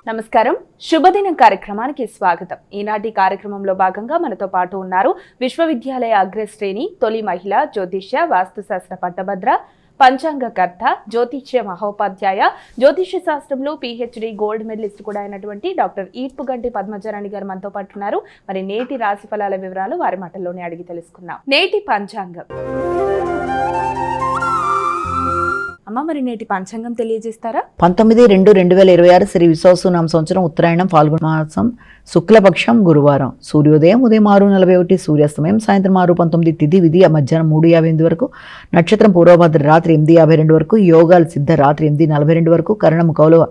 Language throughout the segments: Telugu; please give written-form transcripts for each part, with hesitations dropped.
నమస్కారం. శుభదినం కార్యక్రమానికి స్వాగతం. ఈనాటి కార్యక్రమంలో భాగంగా మనతో పాటు ఉన్నారు విశ్వవిద్యాలయ అగ్రశ్రేణి తొలి మహిళ జ్యోతిష్య వాస్తుశాస్త్ర పట్టభద్ర పంచాంగకర్త జ్యోతిష్య మహోపాధ్యాయ జ్యోతిష్య శాస్త్రంలో PhD గోల్డ్ మెడలిస్ట్ కూడా అయినటువంటి డాక్టర్ ఈడ్పుగంటి పద్మజారాణి గారు మనతో పాటు ఉన్నారు. మరి నేటి రాశి ఫలాల వివరాలు వారి మాటల్లోనే అడిగి తెలుసుకుందాం. నేటి పంచాంగం. అమ్మ, మరి నేటి పంచాంగం తెలియజేస్తారా? 19/2/2026 శ్రీ విశ్వావసునామ సంవత్సరం ఉత్తరాయణం ఫాల్గుణ మాసం శుక్లపక్షం గురువారం. సూర్యోదయం ఉదయం 6:41, సూర్యాస్తమయం సాయంత్రం 6:19, తిథి విధి మధ్యాహ్నం 3:58 వరకు, నక్షత్రం పూర్వభద్ర రాత్రి 8:52 వరకు, యోగాలు సిద్ధ రాత్రి 8:42 వరకు, కరణము కౌలవ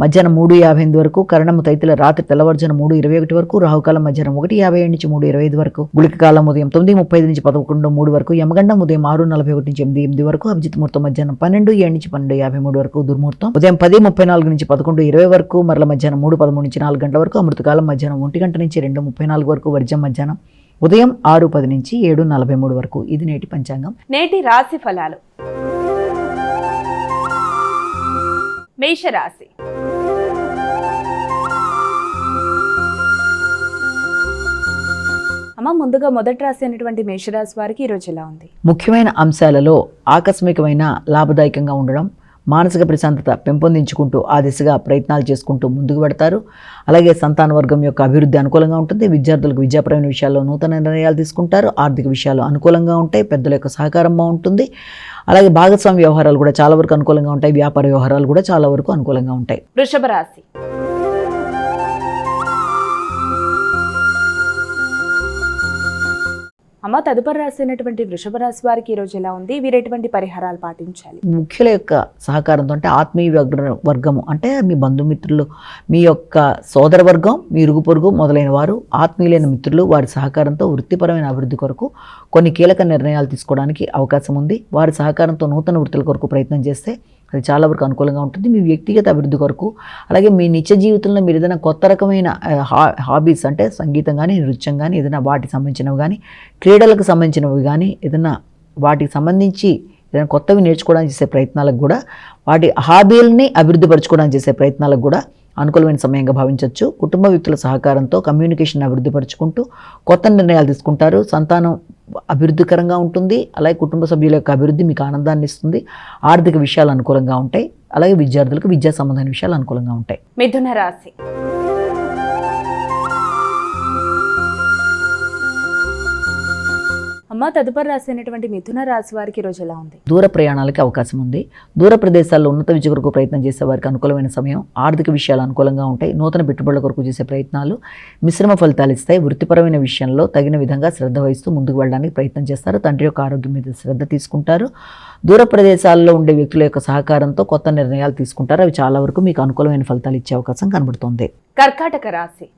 మధ్యాహ్నం 3:58 వరకు, కరణము తైతుల రాత్రి తెల్లవారుజామున 3:21 వరకు, రాహుకాలం మధ్యాహ్నం 1:57 నుంచి 3:25 వరకు, గుళిక కాలం ఉదయం 9:35 నుంచి 11:03 వరకు, యమగండం ఉదయం 6:41 నుంచి 8:08 వరకు, అభిజిత్ ముహూర్తం మధ్యాహ్నం 12:07 నుంచి 12:53 వరకు, దుర్ముహూర్తం ఉదయం 10:34 నుంచి 11:20 వరకు, మరల మధ్యాహ్నం 3:13 నుంచి 4 గంటల వరకు, అమృతకాలం మధ్యాహ్నం 1 గంట నుంచి 2:34 వరకు, వర్జం మధ్యాహ్నం ఉదయం 6:10 నుంచి 7:43 వరకు. ఇది నేటి పంచాంగం. నేటి రాశి ఫలాలు. మేషరాశి. అమ్మ, ముందుగా మొదటి రాశి అయినటువంటి మేషరాశి వారికి ఈరోజు ఎలా ఉంది? ముఖ్యమైన అంశాలలో ఆకస్మికమైన లాభదాయకంగా ఉండడం, మానసిక ప్రశాంతత పెంపొందించుకుంటూ ఆ దిశగా ప్రయత్నాలు చేసుకుంటూ ముందుకు పెడతారు. అలాగే సంతాన వర్గం యొక్క అభివృద్ధి అనుకూలంగా ఉంటుంది. విద్యార్థులకు విద్యాపరమైన విషయాల్లో నూతన నిర్ణయాలు తీసుకుంటారు. ఆర్థిక విషయాలు అనుకూలంగా ఉంటాయి. పెద్దల యొక్క సహకారం బాగుంటుంది. అలాగే భాగస్వామ్య వ్యవహారాలు కూడా చాలా వరకు అనుకూలంగా ఉంటాయి. వ్యాపార వ్యవహారాలు కూడా చాలా వరకు అనుకూలంగా ఉంటాయి. వృషభ రాశి. అమ్మ, తదుపరి రాశి అయినటువంటి వృషభ రాశి వారికి ఈరోజు ఎలా ఉంది? వీరెటువంటి పరిహారాలు పాటించాలి? ముఖ్యుల యొక్క సహకారంతో, అంటే ఆత్మీయ వర్గము అంటే మీ బంధుమిత్రులు, మీ యొక్క సోదర వర్గం, మీ ఇరుగు పొరుగు మొదలైన వారు, ఆత్మీయులైన మిత్రులు, వారి సహకారంతో వృత్తిపరమైన అభివృద్ధి కొరకు కొన్ని కీలక నిర్ణయాలు తీసుకోవడానికి అవకాశం ఉంది. వారి సహకారంతో నూతన వృత్తుల కొరకు ప్రయత్నం చేస్తే అది చాలా వరకు అనుకూలంగా ఉంటుంది. మీ వ్యక్తిగత అభివృద్ధి కొరకు, అలాగే మీ నిత్య జీవితంలో మీరు ఏదైనా కొత్త రకమైన హాబీస్ అంటే సంగీతం కానీ, నృత్యం కానీ, ఏదైనా వాటికి సంబంధించినవి కానీ, క్రీడలకు సంబంధించినవి కానీ, ఏదైనా వాటికి సంబంధించి ఏదైనా కొత్తవి నేర్చుకోవడానికి చేసే ప్రయత్నాలకు కూడా, వాటి హాబీలని అభివృద్ధి పరచుకోవడానికి చేసే ప్రయత్నాలకు కూడా అనుకూలమైన సమయంగా భావించవచ్చు. కుటుంబ వ్యక్తుల సహకారంతో కమ్యూనికేషన్ అభివృద్ధి పరుచుకుంటూ కొత్త నిర్ణయాలు తీసుకుంటారు. సంతానం అభివృద్ధికరంగా ఉంటుంది. అలాగే కుటుంబ సభ్యుల యొక్క అభివృద్ధి మీకు ఆనందాన్ని ఇస్తుంది. ఆర్థిక విషయాలు అనుకూలంగా ఉంటాయి. అలాగే విద్యార్థులకు విద్యా సంబంధమైన విషయాలు అనుకూలంగా ఉంటాయి. మిథున రాశి. అమ్మ, తదుపరి రాశి అయినటువంటి మిథున రాశి వారికి ఈరోజు ఎలా ఉంది? దూర ప్రయాణాలకి అవకాశం ఉంది. దూర ప్రదేశాల్లో ఉన్నత విద్య కొరకు ప్రయత్నం చేసే వారికి అనుకూలమైన సమయం. ఆర్థిక విషయాలు అనుకూలంగా ఉంటాయి. నూతన పెట్టుబడుల కొరకు చేసే ప్రయత్నాలు మిశ్రమ ఫలితాలు ఇస్తాయి. వృత్తిపరమైన విషయంలో తగిన విధంగా శ్రద్ధ వహిస్తూ ముందుకు వెళ్ళడానికి ప్రయత్నం చేస్తారు. తండ్రి యొక్క ఆరోగ్యం మీద శ్రద్ధ తీసుకుంటారు. దూర ప్రదేశాల్లో ఉండే వ్యక్తుల యొక్క సహకారంతో కొత్త నిర్ణయాలు తీసుకుంటారు. అవి చాలా వరకు మీకు అనుకూలమైన ఫలితాలు ఇచ్చే అవకాశం కనబడుతోంది. కర్కాటక రాశి.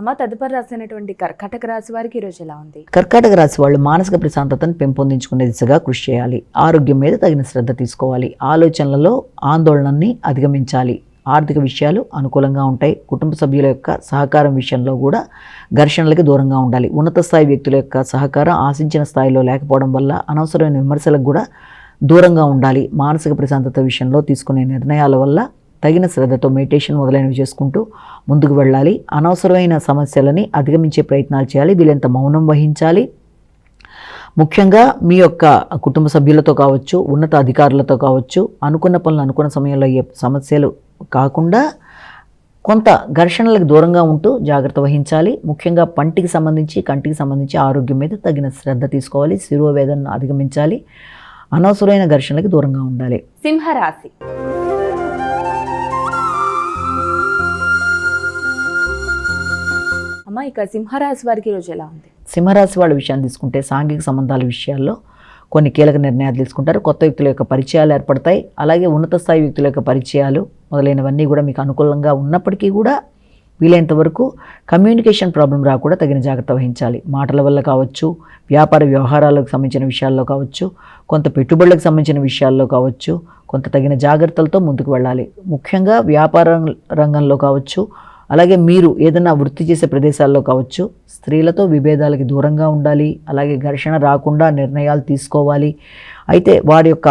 అమ్మ, తదుపరి రాశి అయినటువంటి కర్కాటక రాశి వారికి ఈరోజు ఎలా ఉంది? కర్కాటక రాశి వాళ్ళు మానసిక ప్రశాంతతను పెంపొందించుకునే దిశగా కృషి చేయాలి. ఆరోగ్యం మీద తగిన శ్రద్ధ తీసుకోవాలి. ఆలోచనలలో ఆందోళనని అధిగమించాలి. ఆర్థిక విషయాలు అనుకూలంగా ఉంటాయి. కుటుంబ సభ్యుల యొక్క సహకారం విషయంలో కూడా ఘర్షణలకి దూరంగా ఉండాలి. ఉన్నత స్థాయి వ్యక్తుల యొక్క సహకారం ఆశించిన స్థాయిలో లేకపోవడం వల్ల అనవసరమైన విమర్శలకు కూడా దూరంగా ఉండాలి. మానసిక ప్రశాంతత విషయంలో తీసుకునే నిర్ణయాల వల్ల తగిన శ్రద్ధతో మెడిటేషన్ మొదలైనవి చేసుకుంటూ ముందుకు వెళ్ళాలి. అనవసరమైన సమస్యలని అధిగమించే ప్రయత్నాలు చేయాలి. వీళ్ళంత మౌనం వహించాలి. ముఖ్యంగా మీ యొక్క కుటుంబ సభ్యులతో కావచ్చు, ఉన్నత అధికారులతో కావచ్చు, అనుకున్న పనులు అనుకున్న సమయంలో అయ్యే సమస్యలు కాకుండా కొంత ఘర్షణలకు దూరంగా ఉంటూ జాగ్రత్త వహించాలి. ముఖ్యంగా పంటికి సంబంధించి, కంటికి సంబంధించి ఆరోగ్యం మీద తగిన శ్రద్ధ తీసుకోవాలి. శిరోవేదనను అధిగమించాలి. అనవసరమైన ఘర్షణలకు దూరంగా ఉండాలి. సింహరాశి. అమ్మ, ఇక సింహరాశి వారికి ఈరోజు ఎలా ఉంది? సింహరాశి వాళ్ళ విషయాన్ని తీసుకుంటే సాంఘిక సంబంధాల విషయాల్లో కొన్ని కీలక నిర్ణయాలు తీసుకుంటారు. కొత్త వ్యక్తుల యొక్క పరిచయాలు ఏర్పడతాయి. అలాగే ఉన్నత స్థాయి వ్యక్తుల యొక్క పరిచయాలు మొదలైనవన్నీ కూడా మీకు అనుకూలంగా ఉన్నప్పటికీ కూడా వీలైనంత వరకు కమ్యూనికేషన్ ప్రాబ్లం రాకుండా తగిన జాగ్రత్త వహించాలి. మాటల వల్ల కావచ్చు, వ్యాపార వ్యవహారాలకు సంబంధించిన విషయాల్లో కావచ్చు, కొంత పెట్టుబడులకు సంబంధించిన విషయాల్లో కావచ్చు, కొంత తగిన జాగ్రత్తలతో ముందుకు వెళ్ళాలి. ముఖ్యంగా వ్యాపార రంగంలో కావచ్చు, అలాగే మీరు ఏదైనా వృత్తి చేసే ప్రదేశాల్లో కావచ్చు, స్త్రీలతో విభేదాలకి దూరంగా ఉండాలి. అలాగే ఘర్షణ రాకుండా నిర్ణయాలు తీసుకోవాలి. అయితే వారి యొక్క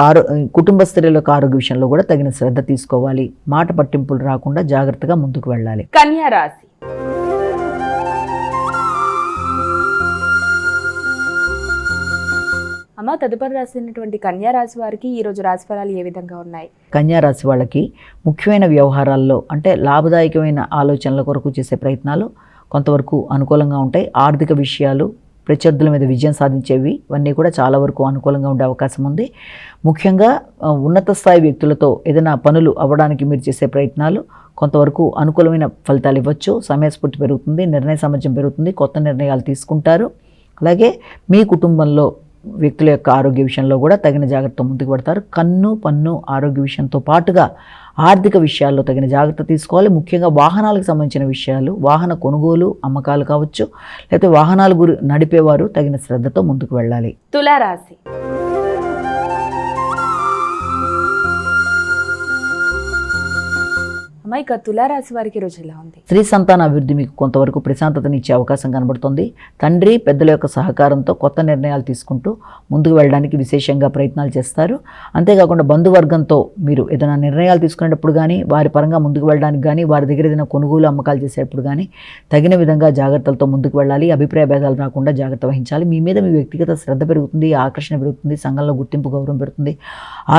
కుటుంబ స్త్రీల యొక్క ఆరోగ్య విషయంలో కూడా తగిన శ్రద్ధ తీసుకోవాలి. మాట పట్టింపులు రాకుండా జాగ్రత్తగా ముందుకు వెళ్ళాలి. కన్యా రాశి. అమ్మ, తదుపరి రాసినటువంటి కన్యా రాశి వారికి ఈ రోజు రాశి ఫలాలు ఏ విధంగా ఉన్నాయి? కన్యా రాశి వాళ్ళకి ముఖ్యమైన వ్యవహారాల్లో అంటే లాభదాయకమైన ఆలోచనల కొరకు చేసే ప్రయత్నాలు కొంతవరకు అనుకూలంగా ఉంటాయి. ఆర్థిక విషయాలు, ప్రత్యర్థుల మీద విజయం సాధించేవి ఇవన్నీ కూడా చాలా వరకు అనుకూలంగా ఉండే అవకాశం ఉంది. ముఖ్యంగా ఉన్నత స్థాయి వ్యక్తులతో ఏదైనా పనులు అవ్వడానికి మీరు చేసే ప్రయత్నాలు కొంతవరకు అనుకూలమైన ఫలితాలు ఇవ్వచ్చు. సమయస్ఫూర్తి పెరుగుతుంది, నిర్ణయ సామర్థ్యం పెరుగుతుంది, కొత్త నిర్ణయాలు తీసుకుంటారు. అలాగే మీ కుటుంబంలో వ్యక్తుల యొక్క ఆరోగ్య విషయంలో కూడా తగిన జాగ్రత్త ముందుకు పడతారు. కన్ను పన్ను ఆరోగ్య విషయంతో పాటుగా ఆర్థిక విషయాల్లో తగిన జాగ్రత్త తీసుకోవాలి. ముఖ్యంగా వాహనాలకు సంబంధించిన విషయాలు, వాహన కొనుగోలు అమ్మకాలు కావచ్చు, లేకపోతే వాహనాలు నడిపేవారు తగిన శ్రద్ధతో ముందుకు వెళ్ళాలి. తులారాశి. అమ్మ, ఇక తులారాశి వారికి రోజు ఎలా ఉంది? స్త్రీ సంతాన అభివృద్ధి మీకు కొంతవరకు ప్రశాంతతని ఇచ్చే అవకాశం కనబడుతుంది. తండ్రి పెద్దల యొక్క సహకారంతో కొత్త నిర్ణయాలు తీసుకుంటూ ముందుకు వెళ్ళడానికి విశేషంగా ప్రయత్నాలు చేస్తారు. అంతేకాకుండా బంధువర్గంతో మీరు ఏదైనా నిర్ణయాలు తీసుకునేటప్పుడు కానీ, వారి పరంగా ముందుకు వెళ్ళడానికి కానీ, వారి దగ్గర ఏదైనా కొనుగోలు అమ్మకాలు చేసేటప్పుడు కానీ తగిన విధంగా జాగ్రత్తలతో ముందుకు వెళ్ళాలి. అభిప్రాయ భేదాలు రాకుండా జాగ్రత్త వహించాలి. మీ మీద మీ వ్యక్తిగత శ్రద్ధ పెరుగుతుంది, ఆకర్షణ పెరుగుతుంది, సంఘంలో గుర్తింపు గౌరవం పెరుగుతుంది,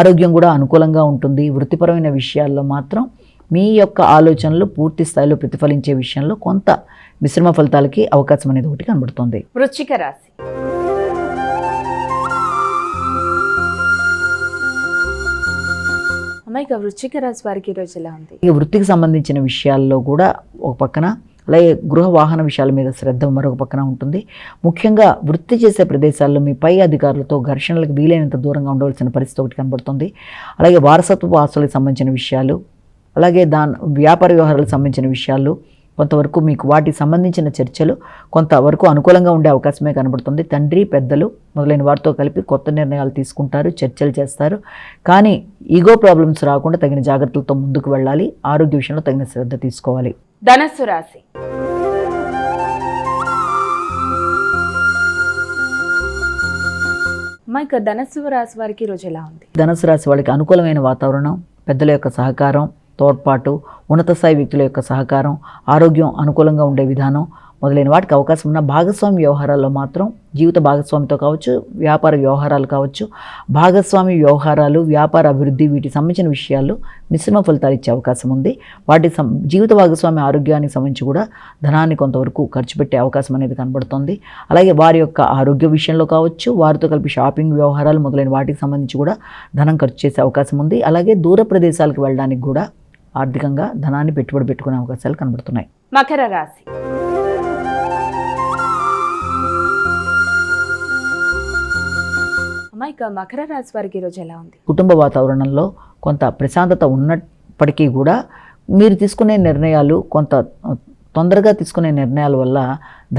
ఆరోగ్యం కూడా అనుకూలంగా ఉంటుంది. వృత్తిపరమైన విషయాల్లో మాత్రం మీ యొక్క ఆలోచనలు పూర్తి స్థాయిలో ప్రతిఫలించే విషయంలో కొంత మిశ్రమ ఫలితాలకి అవకాశం అనేది ఒకటి కనబడుతుంది. వృశ్చిక రాశి. అమ్మ, ఇక వృశ్చిక రాశి వారికి రోజు ఎలా ఉంది? ఇక వృత్తికి సంబంధించిన విషయాల్లో కూడా ఒక పక్కన, అలాగే గృహ వాహన విషయాల మీద శ్రద్ధ మరొక పక్కన ఉంటుంది. ముఖ్యంగా వృత్తి చేసే ప్రదేశాల్లో మీ పై అధికారులతో ఘర్షణలకు వీలైనంత దూరంగా ఉండవలసిన పరిస్థితి ఒకటి కనబడుతుంది. అలాగే వారసత్వ ఆస్తులకు సంబంధించిన విషయాలు, అలాగే వ్యాపార వ్యవహారాలకు సంబంధించిన విషయాలు కొంతవరకు మీకు వాటికి సంబంధించిన చర్చలు కొంతవరకు అనుకూలంగా ఉండే అవకాశమే కనబడుతుంది. తండ్రి పెద్దలు మొదలైన వారితో కలిపి కొత్త నిర్ణయాలు తీసుకుంటారు, చర్చలు చేస్తారు. కానీ ఈగో ప్రాబ్లమ్స్ రాకుండా తగిన జాగ్రత్తలతో ముందుకు వెళ్ళాలి. ఆరోగ్య విషయంలో తగిన శ్రద్ధ తీసుకోవాలి. ధనస్సు రాశి. అమ్మ, ఇక ధనస్సు రాశి వారికి రోజు ఎలా ఉంది? ధనస్సు రాశి వాళ్ళకి అనుకూలమైన వాతావరణం, పెద్దల యొక్క సహకారం, తోడ్పాటు, ఉన్నత స్థాయి వ్యక్తుల యొక్క సహకారం, ఆరోగ్యం అనుకూలంగా ఉండే విధానం మొదలైన వాటికి అవకాశం ఉన్న భాగస్వామి వ్యవహారాల్లో మాత్రం జీవిత భాగస్వామితో కావచ్చు, వ్యాపార వ్యవహారాలు కావచ్చు, భాగస్వామి వ్యవహారాలు, వ్యాపార అభివృద్ధి వీటికి సంబంధించిన విషయాల్లో మిశ్రమ ఫలితాలు ఇచ్చే అవకాశం ఉంది. జీవిత భాగస్వామి ఆరోగ్యానికి సంబంధించి కూడా ధనాన్ని కొంతవరకు ఖర్చు పెట్టే అవకాశం అనేది కనబడుతుంది. అలాగే వారి యొక్క ఆరోగ్య విషయంలో కావచ్చు, వారితో కలిపి షాపింగ్ వ్యవహారాలు మొదలైన వాటికి సంబంధించి కూడా ధనం ఖర్చు చేసే అవకాశం ఉంది. అలాగే దూర ప్రదేశాలకు వెళ్ళడానికి కూడా ఆర్థికంగా ధనాన్ని పెట్టుబడి పెట్టుకునే అవకాశాలు కనబడుతున్నాయి. మకర రాశి. ఇక మకర రాశి వారికి ఈరోజు ఎలా ఉంది? కుటుంబ వాతావరణంలో కొంత ప్రశాంతత ఉన్నప్పటికీ కూడా మీరు తీసుకునే నిర్ణయాలు తొందరగా తీసుకునే నిర్ణయాల వల్ల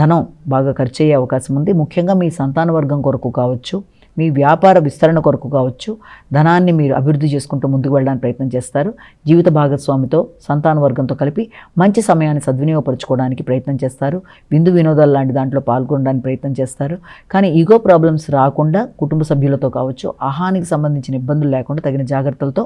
ధనం బాగా ఖర్చు అయ్యే అవకాశం ఉంది. ముఖ్యంగా మీ సంతాన వర్గం కొరకు కావచ్చు, మీ వ్యాపార విస్తరణ కొరకు కావచ్చు, ధనాన్ని మీరు అభివృద్ధి చేసుకుంటూ ముందుకు వెళ్ళడానికి ప్రయత్నం చేస్తారు. జీవిత భాగస్వామితో, సంతాన వర్గంతో కలిపి మంచి సమయాన్ని సద్వినియోగపరచుకోవడానికి ప్రయత్నం చేస్తారు. విందు వినోదాలు లాంటి దాంట్లో పాల్గొనడానికి ప్రయత్నం చేస్తారు. కానీ ఈగో ప్రాబ్లమ్స్ రాకుండా కుటుంబ సభ్యులతో కావచ్చు, ఆహానికి సంబంధించిన ఇబ్బందులు లేకుండా తగిన జాగ్రత్తలతో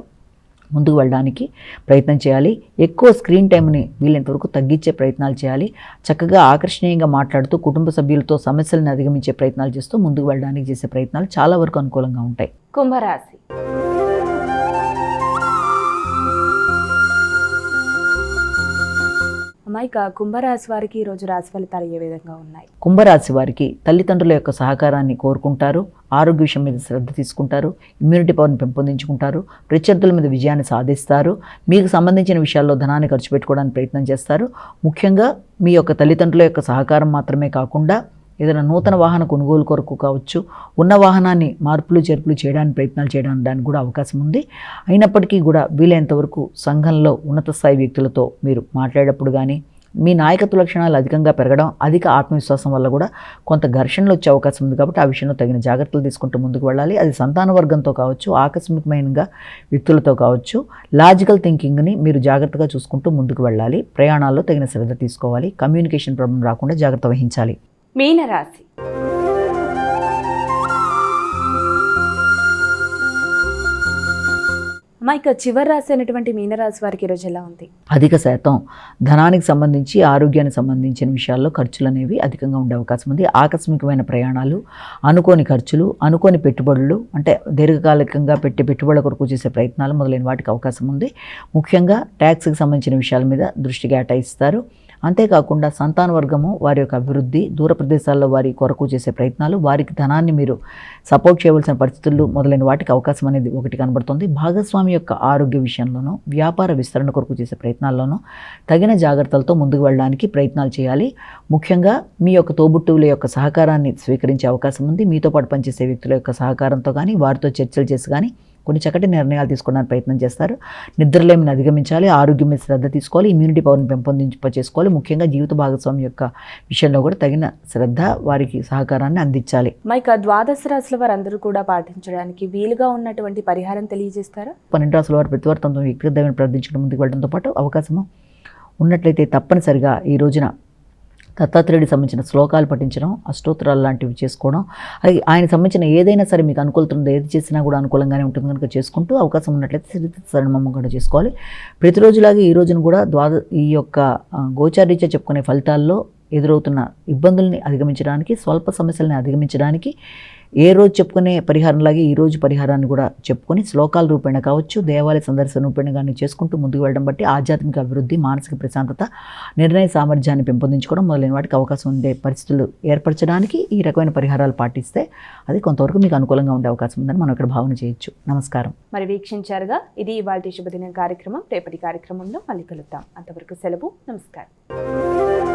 ముందుకు వెళ్ళడానికి ప్రయత్నం చేయాలి. ఎక్కువ స్క్రీన్ టైంని వీలైనంతవరకు తగ్గించే ప్రయత్నాలు చేయాలి. చక్కగా ఆకర్షణీయంగా మాట్లాడుతూ కుటుంబ సభ్యులతో సమస్యలను అధిగమించే ప్రయత్నాలు చేస్తూ ముందుకు వెళ్ళడానికి చేసే ప్రయత్నాలు చాలా వరకు అనుకూలంగా ఉంటాయి. కుంభరాశి. ఇక కుంభరాశి వారికి ఈ రోజు రాశి ఫలితాలు ఏ విధంగా ఉన్నాయి? కుంభరాశి వారికి తల్లిదండ్రుల యొక్క సహకారాన్ని కోరుకుంటారు, ఆరోగ్య విషయం మీద శ్రద్ధ తీసుకుంటారు, ఇమ్యూనిటీ పవర్ని పెంపొందించుకుంటారు, ప్రత్యర్థుల మీద విజయాన్ని సాధిస్తారు, మీకు సంబంధించిన విషయాల్లో ధనాన్ని ఖర్చు పెట్టుకోవడానికి ప్రయత్నం చేస్తారు. ముఖ్యంగా మీ యొక్క తల్లిదండ్రుల యొక్క సహకారం మాత్రమే కాకుండా ఏదైనా నూతన వాహన కొనుగోలు కొరకు కావచ్చు, ఉన్న వాహనాన్ని మార్పులు చేర్పులు చేయడానికి ప్రయత్నాలు చేయడానికి కూడా అవకాశం ఉంది. అయినప్పటికీ కూడా వీలైనంతవరకు సంఘంలో ఉన్నత స్థాయి వ్యక్తులతో మీరు మాట్లాడేటప్పుడు కానీ, మీ నాయకత్వ లక్షణాలు అధికంగా పెరగడం, అధిక ఆత్మవిశ్వాసం వల్ల కూడా కొంత ఘర్షణలు వచ్చే అవకాశం ఉంది. కాబట్టి ఆ విషయంలో తగిన జాగ్రత్తలు తీసుకుంటూ ముందుకు వెళ్ళాలి. అది సంతాన వర్గంతో కావచ్చు, ఆకస్మికమైనగా వ్యక్తులతో కావచ్చు. లాజికల్ థింకింగ్ని మీరు జాగ్రత్తగా చూసుకుంటూ ముందుకు వెళ్ళాలి. ప్రయాణాల్లో తగిన శ్రద్ధ తీసుకోవాలి. కమ్యూనికేషన్ ప్రాబ్లం రాకుండా జాగ్రత్త వహించాలి. మీనరాశి. ఇక చివరి రాశి అయినటువంటి మీనరాశి వారికి ఈరోజు ఎలా ఉంది? అధిక శాతం ధనానికి సంబంధించి, ఆరోగ్యానికి సంబంధించిన విషయాల్లో ఖర్చులు అనేవి అధికంగా ఉండే అవకాశం ఉంది. ఆకస్మికమైన ప్రయాణాలు, అనుకోని ఖర్చులు, అనుకోని పెట్టుబడులు, అంటే దీర్ఘకాలికంగా పెట్టుబడుల కొరకు చేసే ప్రయత్నాలు మొదలైన వాటికి అవకాశం ఉంది. ముఖ్యంగా ట్యాక్స్కి సంబంధించిన విషయాల మీద దృష్టి కేటాయిస్తారు. అంతేకాకుండా సంతాన వర్గము వారి యొక్క అభివృద్ధి, దూర ప్రదేశాల్లో వారి కొరకు చేసే ప్రయత్నాలు, వారికి ధనాన్ని మీరు సపోర్ట్ చేయవలసిన పరిస్థితులు మొదలైన వాటికి అవకాశం అనేది ఒకటి కనబడుతుంది. భాగస్వామి యొక్క ఆరోగ్య విషయంలోనూ, వ్యాపార విస్తరణ కొరకు చేసే ప్రయత్నాల్లోనూ తగిన జాగ్రత్తలతో ముందుకు వెళ్ళడానికి ప్రయత్నాలు చేయాలి. ముఖ్యంగా మీ యొక్క తోబుట్టువుల యొక్క సహకారాన్ని స్వీకరించే అవకాశం ఉంది. మీతో పాటు పనిచేసే వ్యక్తుల యొక్క సహకారంతో కానీ, వారితో చర్చలు చేసి కానీ కొన్ని చక్కటి నిర్ణయాలు తీసుకోవడానికి ప్రయత్నం చేస్తారు. నిద్రలేమిని అధిగమించాలి. ఆరోగ్యం మీద శ్రద్ధ తీసుకోవాలి. ఇమ్యూనిటీ పవర్ని పెంపొందింపచేసుకోవాలి. ముఖ్యంగా జీవిత భాగస్వామి యొక్క విషయంలో కూడా తగిన శ్రద్ధ, వారికి సహకారాన్ని అందించాలి. ఇక ద్వాదశ రాశుల వారందరూ కూడా పాటించడానికి వీలుగా ఉన్నటువంటి పరిహారం తెలియజేస్తారా? 12 రాశుల వారు ప్రతి వారు తమ వ్యక్తిగత దైవాన్ని ప్రార్థించడం ముందుకు వెళ్ళడంతో పాటు అవకాశము ఉన్నట్లయితే తప్పనిసరిగా ఈ రోజున దత్తాత్రేయుడికి సంబంధించిన శ్లోకాలు పఠించడం, అష్టోత్తరాలు లాంటివి చేసుకోవడం, అలాగే ఆయన సంబంధించిన ఏదైనా సరే మీకు అనుకూలతుందో ఏది చేసినా కూడా అనుకూలంగానే ఉంటుంది కనుక చేసుకుంటూ, అవకాశం ఉన్నట్లయితే శరణమమ్మ కూడా చేసుకోవాలి. ప్రతిరోజులాగే ఈ రోజున కూడా ఈ యొక్క గోచారీత్యా చెప్పుకునే ఫలితాల్లో ఎదురవుతున్న ఇబ్బందుల్ని అధిగమించడానికి, స్వల్ప సమస్యల్ని అధిగమించడానికి ఏ రోజు చెప్పుకునే పరిహారంలాగే ఈ రోజు పరిహారాన్ని కూడా చెప్పుకొని శ్లోకాల రూపేణ కావచ్చు, దేవాలయ సందర్శన రూపేణ కానీ చేసుకుంటూ ముందుకు వెళ్ళడం బట్టి ఆధ్యాత్మిక అభివృద్ధి, మానసిక ప్రశాంతత, నిర్ణయ సామర్థ్యాన్ని పెంపొందించుకోవడం మొదలైన వాటికి అవకాశం ఉండే పరిస్థితులు ఏర్పరచడానికి ఈ రకమైన పరిహారాలు పాటిస్తే అది కొంతవరకు మీకు అనుకూలంగా ఉండే అవకాశం ఉందని మనం ఇక్కడ భావన చేయొచ్చు. నమస్కారం. మరి వీక్షించారుగా, ఇది ఇవాల్టి శుభదినం కార్యక్రమం. రేపటి కార్యక్రమంలో మళ్ళీ కలుద్దాం. అంతవరకు సెలవు. నమస్కారం.